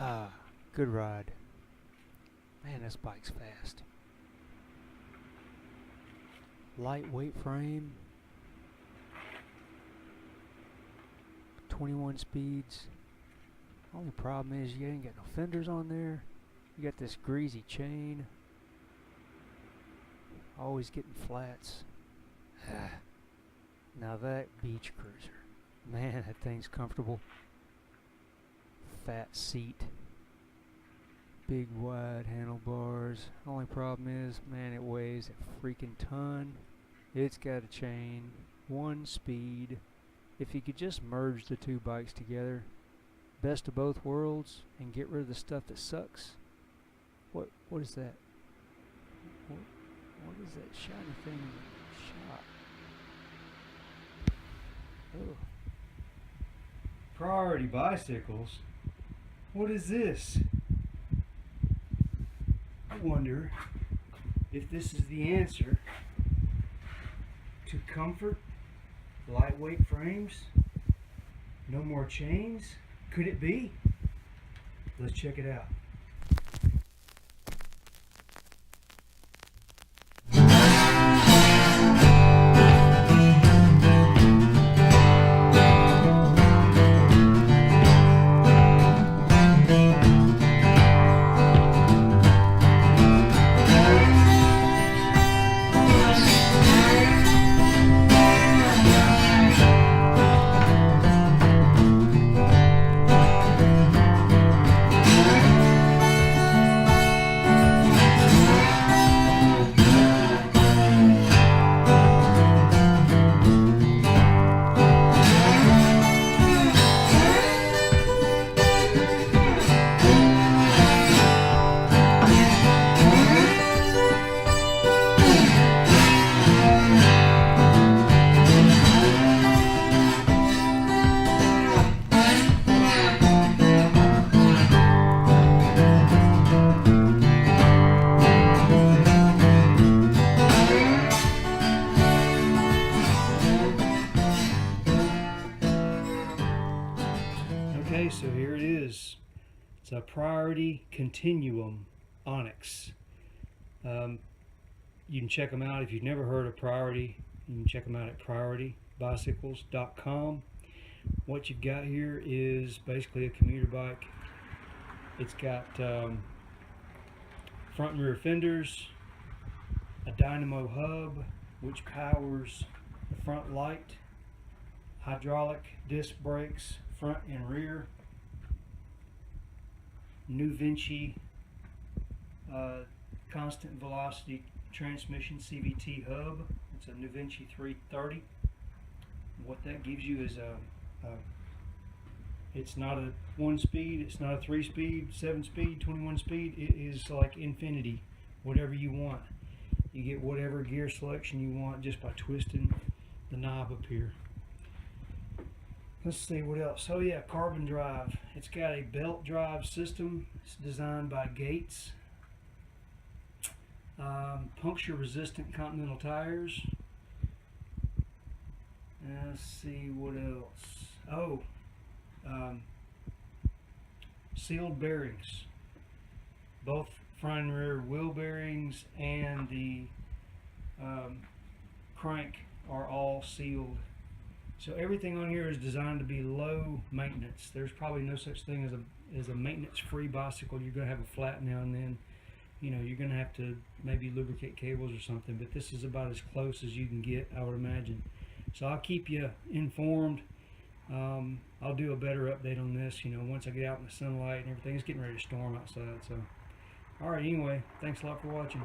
Ah, good ride. Man, this bike's fast. Lightweight frame. 21 speeds. Only problem is you ain't got no fenders on there. You got this greasy chain. Always getting flats. Now that beach cruiser. Man, that thing's comfortable. Fat seat. Big wide handlebars. Only problem is, man, it weighs a freaking ton. It's got a chain. 1 speed. If you could just merge the two bikes together, best of both worlds, and get rid of the stuff that sucks. What is that? What is that shiny thing in the shop? Oh. Priority bicycles? What is this? I wonder if this is the answer to comfort, lightweight frames, no more chains. Could it be? Let's check it out. Okay, so here it is. It's a Priority Continuum Onyx. You can check them out if you've never heard of Priority. You can check them out at PriorityBicycles.com. What you've got here is basically a commuter bike. It's got front and rear fenders, a Dynamo hub which powers the front light, hydraulic disc brakes front and rear, NuVinci constant velocity transmission CVT hub. It's a NuVinci N330. What that gives you is it's not a 1 speed, it's not a 3 speed, 7 speed, 21 speed. It is like infinity, whatever you want. You get whatever gear selection you want just by twisting the knob up here. Let's see what else. Oh yeah, carbon drive. It's got a belt drive system. It's designed by Gates. Puncture-resistant Continental Tires. Let's see what else. Oh, sealed bearings. Both front and rear wheel bearings and the crank are all sealed. So everything on here is designed to be low maintenance. There's probably no such thing as a maintenance-free bicycle. You're going to have a flat now and then. You know, you're going to have to maybe lubricate cables or something, but this is about as close as you can get, I would imagine. So I'll keep you informed. I'll do a better update on this, you know, once I get out in the sunlight and everything. It's getting ready to storm outside. So, all right, anyway, thanks a lot for watching.